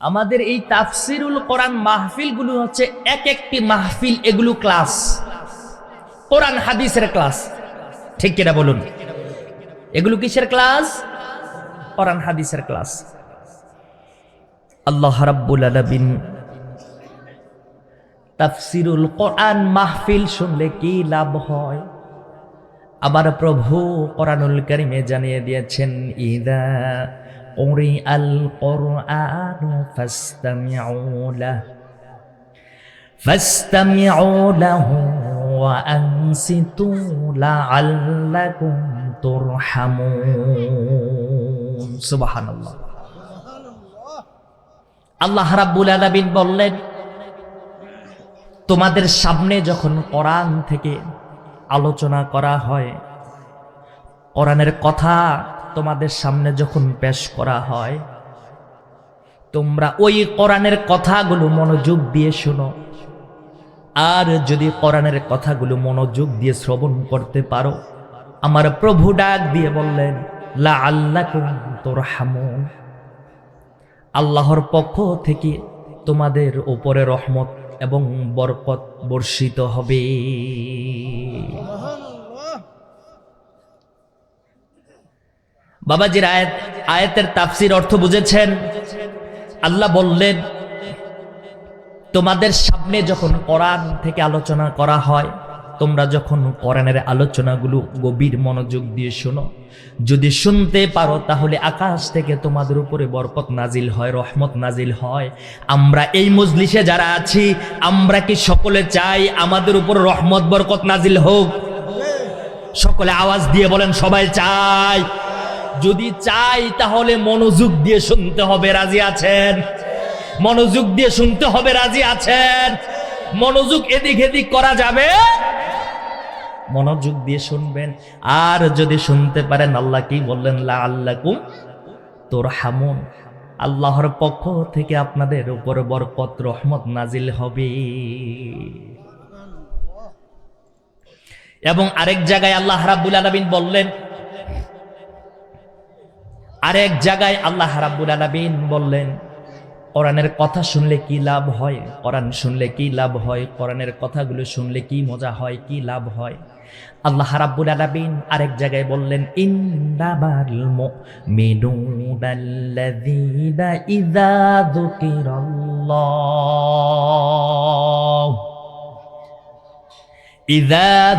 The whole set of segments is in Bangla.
আমাদের এই তাফসিরুল কোরআন মাহফিলগুলো হচ্ছে এক একটি মাহফিল, এগুলো ক্লাস, কোরআন হাদিসের ক্লাস। ঠিক কিনা বলুন? এগুলো কিসের ক্লাস? কোরআন হাদিসের ক্লাস। আল্লাহ রাব্বুল আলামিন তাফসিরুল কোরআন মাহফিল শুনলে কি লাভ হয় আমার প্রভু কোরআনুল কারীমে জানিয়ে দিয়েছেন, ইযা কুরিআল কুরআনু ফাসতামিউ লাহু ওয়া আনসিতু লাআল্লাকুম তুরহামুন। সুবহানাল্লাহ। আল্লাহ রাব্বুল আলামিন বললেন, তোমাদের সামনে যখন কোরআন থেকে আলোচনা করা হয়, কোরআনের কথা তোমাদের সামনে যখন পেশ করা হয়, তোমরা ওই কোরআনের কথাগুলো মনোযোগ দিয়ে শোনো। আর যদি কোরআনের কথাগুলো মনোযোগ দিয়ে শ্রবণ করতে পারো, আমার প্রভু ডাক দিয়ে বললেন, লাআল্লাকুম তুরহামুন, আল্লাহর পক্ষ থেকে তোমাদের উপরে রহমত এবং বরকত বর্ষিত হবে। বাবাজির আয়াতের তাফসীর অর্থ বুঝেছেন? আল্লাহ বললেন, তোমাদের সামনে যখন কোরআন থেকে আলোচনা করা হয়, তোমরা যখন কোরআনের আলোচনাগুলো গভীর মনোযোগ দিয়ে শোনো, যদি শুনতে পারো, তাহলে আকাশ থেকে তোমাদের উপরে বরকত নাজিল হয়, রহমত নাজিল হয়। আমরা এই মজলিসে যারা আছি, আমরা কি সকলে চাই আমাদের উপর রহমত বরকত নাজিল হোক? সকলে আওয়াজ দিয়ে বলেন, সবাই চাই। যদি চাই তাহলে মনোযোগ দিয়ে শুনতে হবে। রাজি আছেন? মনোযোগ দিয়ে শুনতে হবে। রাজি আছেন? মনোযোগ এদিক এদিক করা যাবে? মনোযোগ দিয়ে শুনবেন। আর যদি শুনতে পারেন, আল্লাহ কি বললেন? লাআল্লাকুম তুরহামুন, আল্লাহর পক্ষ থেকে আপনাদের উপর বরকত রহমত নাজিল হবে। এবং আরেক জায়গায় আল্লাহ রাব্বুল আলামিন বললেন, আরেক জায়গায় আল্লাহ রাব্বুল আলামিন বললেন, কোরআনের কথা শুনলে কি লাভ হয়, কোরআন শুনলে কি লাভ হয়, কোরআনের কথাগুলো শুনলে কি মজা হয়, কি লাভ হয়। আল্লাহ রাব্বুল আলামিন আরেক জায়গায় বললেন, ইন্নামাল মুমিনুনাল্লাযীনা ইযা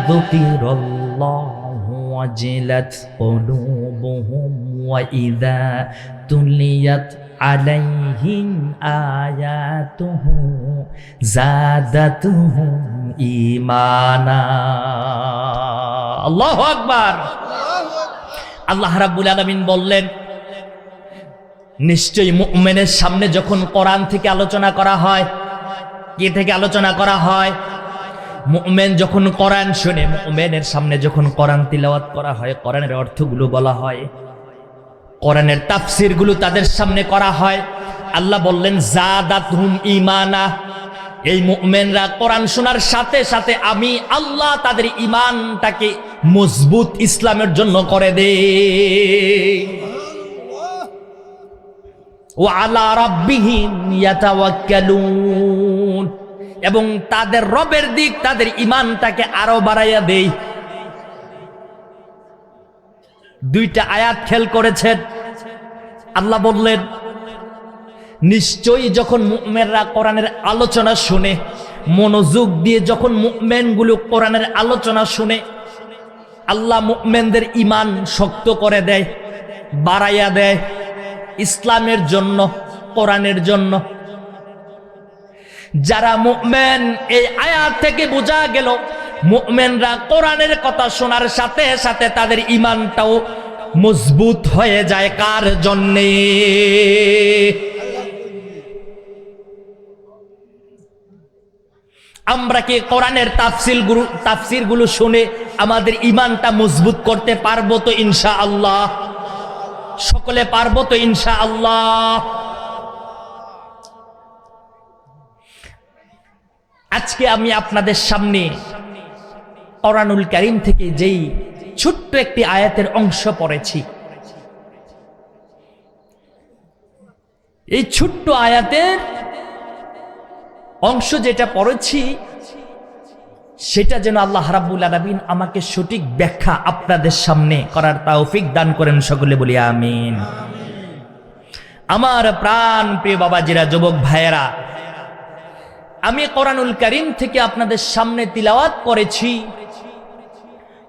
যুকিরাল্লাহু ওয়াজিলাত কুলুবুহুম ওয়া ইযা তুলিয়াত আলাইহিম আয়াতুহু যাদাতুহুম ঈমানা। আল্লাহু আকবার। আল্লাহ রাব্বুল আলামিন বললেন, নিশ্চয়ই মুমিনের সামনে যখন কোরআন থেকে আলোচনা করা হয়, কি থেকে আলোচনা করা হয়? মুমিন যখন কোরআন শুনে, মুমিনের সামনে যখন কোরআন তিলাওয়াত করা হয়, কোরআনের অর্থগুলো বলা হয়, কোরআনের তাফসিরগুলো তাদের সামনে করা হয়, আল্লাহ বললেন, যাদাতুহুম ঈমানা, এই মুমিনরা কোরআন শোনার সাথে সাথে আমি আল্লাহ তাদের ঈমানটাকে মজবুত ইসলামের জন্য করে দেই। ওয়া আলা রাব্বিহিম ইয়াতাওয়াক্কালুন, এবং তাদের রবের দিক তাদের ঈমানটাকে আরো বাড়াইয়া দেই। দুইটা আয়াত খেয়াল করেছেন? আল্লাহ বললেন, নিশ্চয়ই যখন মুমিনরা কোরআনের আলোচনা শুনে, মনোযোগ দিয়ে যখন মুমিনগুলো কোরআনের আলোচনা শুনে, আল্লাহ মুমিনদের ঈমান শক্ত করে দেয়, বাড়াইয়া দেয় ইসলামের জন্য, কোরআনের জন্য। যারা মুমিন, এই আয়াত থেকে বোঝা গেল মুমিনরা কোরআনের কথা শোনার সাথে সাথে তাদের ঈমানটাও মজবুত হয়ে যায়। কার জন্যে? আমরা কি কোরআনের তাফসিরগুলো শুনে আমাদের ঈমানটা মজবুত করতে পারবো তো? ইনশাআল্লাহ। সকলে পারবো তো? ইনশাআল্লাহ। আজকে আমি আপনাদের সামনে কোরআনুল কারীম থেকে যেই ছোট্ট একটি আয়াতের অংশ পড়েছি, এই ছোট্ট আয়াতের অংশ যেটা পড়েছি সেটা যেন আল্লাহ রাব্বুল আলামিন আমাকে সঠিক ব্যাখ্যা আপনাদের সামনে করার তৌফিক দান করেন, সকলে বলি আমিন। আমার প্রাণ প্রিয় বাবাজিরা, যুবক ভাইয়েরা, আমি কোরআনুল কারীম থেকে আপনাদের সামনে তিলাওয়াত করেছি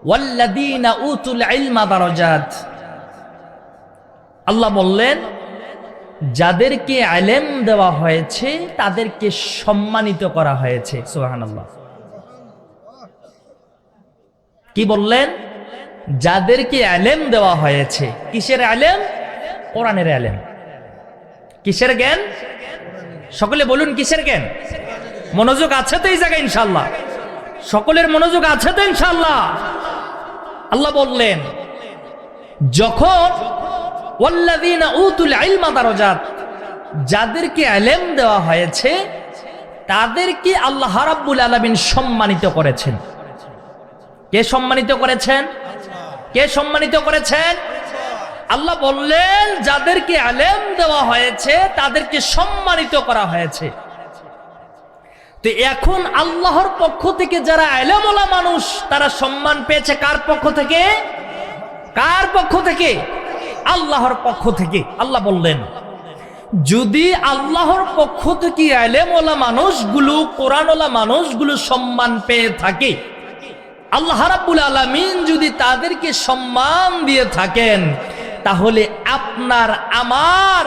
ওয়াল্লাযীনা উতুল ইলমা দারাজাত। আল্লাহ বললেন, যাদেরকে ইলম দেওয়া হয়েছে তাদেরকে সম্মানিত করা হয়েছে। সুবহানাল্লাহ। কি বললেন? যাদেরকে ইলম দেওয়া হয়েছে। কিসের ইলম? কোরআনের ইলম। কিসের জ্ঞান? সকলে বলুন, কিসের জ্ঞান? মনোযোগ আছে তো এই জায়গায় ইনশাআল্লাহ? সকলের মনোযোগ আছে তো ইনশাআল্লাহ? আল্লাহ বললেন, যখন ওয়াল্লাযীনা উতুল ইলমা দারাজাত, যাদেরকে ইলম দেওয়া হয়েছে তাদেরকে আল্লাহ রাব্বুল আলামিন সম্মানিত করেছেন। কে সম্মানিত করেছেন? কে সম্মানিত করেছেন? আল্লাহ বললেন, যাদেরকে ইলম দেওয়া হয়েছে তাদেরকে সম্মানিত করা হয়েছে। তো এখন আল্লাহর পক্ষ থেকে যারা ইলমওয়ালা মানুষ তারা সম্মান পেয়েছে কার পক্ষ থেকে? কার পক্ষ থেকে? আল্লাহর পক্ষ থেকে। আল্লাহ বললেন, যদি আল্লাহর পক্ষ থেকে ইলমওয়ালা মানুষগুলো, কোরআনওয়ালা মানুষগুলো সম্মান পেয়ে থাকে, আল্লাহ রাব্বুল আলামিন যদি তাদেরকে সম্মান দিয়ে থাকেন, তাহলে আপনার আমার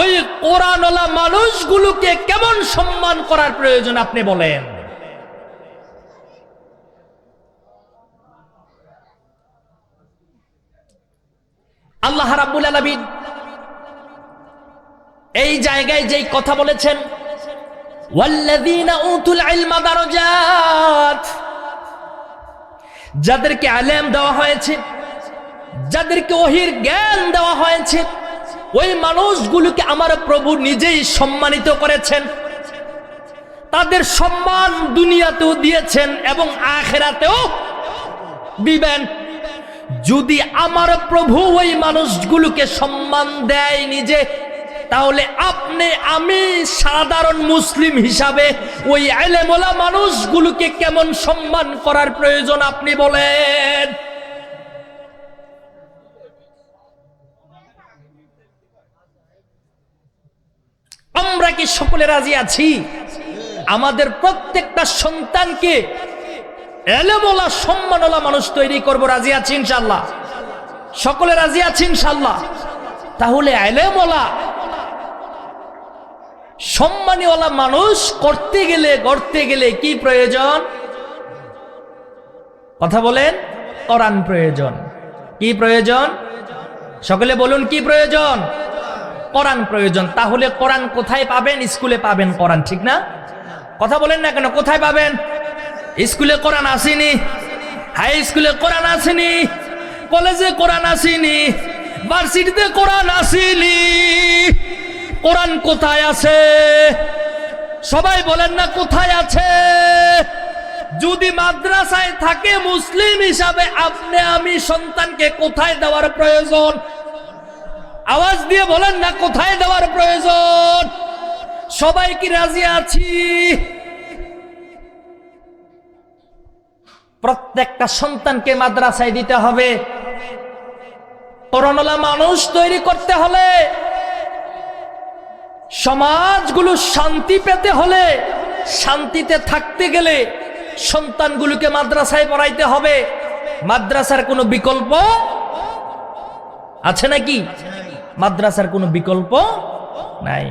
ওই কোরআনওয়ালা মানুষগুলোকে কেমন সম্মান করার প্রয়োজন আপনি বলেন? আল্লাহ রাব্বুল আলামিন এই জায়গায় যেই কথা বলেছেন, ওয়াল্লাযীনা উতুল ইলমা দারাজাত, যাদেরকে ইলম দেওয়া হয়েছে, যাদেরকে ওহীর জ্ঞান দেওয়া হয়েছে, ওই মানুষগুলোকে আমার প্রভু নিজেই সম্মানিত করেছেন। তাদের সম্মান দুনিয়াতেও দিয়েছেন এবং আখিরাতেও দিবেন। যদি আমার প্রভু ওই মানুষগুলোকে সম্মান দেয় নিজে, তাহলে আপনি আমি সাধারণ মুসলিম হিসাবে ওই ইলমওয়ালা মানুষগুলোকে কেমন সম্মান করার প্রয়োজন আপনি বলেন? আমরা কি সকলে রাজি আছি আমাদের প্রত্যেকটা সন্তানকে ইলমওয়ালা সম্মানওয়ালা মানুষ তৈরি করব? রাজি আছি ইনশাআল্লাহ? সকলে রাজি আছি ইনশাআল্লাহ? তাহলে ইলমওয়ালা সম্মানীওয়ালা মানুষ গড়তে গেলে কি প্রয়োজন? কথা বলেন। কোরআন প্রয়োজন। কি প্রয়োজন? সকলে বলুন, কি প্রয়োজন? কোরআন প্রয়োজন। তাহলে কোরআন কোথায় পাবেন? স্কুলে পাবেন কোরআন, ঠিক না? কথা বলেন না কেন? কোথায় পাবেন? স্কুলে কোরআন আসেনি, হাই স্কুলে কোরআন আসেনি, কলেজে কোরআন আসেনি, ভার্সিটিতে কোরআন আসেনি। কোরআন কোথায় আছে? সবাই বলেন না, কোথায় আছে? যদি মাদ্রাসায় থাকে মুসলিম হিসাবে আপনি আমি সন্তানকে কোথায় দেওয়ার প্রয়োজন? আওয়াজ দিয়ে বলেন না, কোথায় দেওয়ার প্রয়োজন? সবাই কি রাজি আছি? প্রত্যেকটা সন্তানকে মাদ্রাসায় দিতে হবে। কোরআনওয়ালা মানুষ তৈরি করতে হলে, সমাজগুলো শান্তি পেতে হলে, শান্তিতে থাকতে গেলে সন্তানগুলোকে মাদ্রাসায় পড়াইতে হবে। মাদ্রাসার কোনো বিকল্প আছে নাকি? মাদ্রাসার কোনো বিকল্প নাই।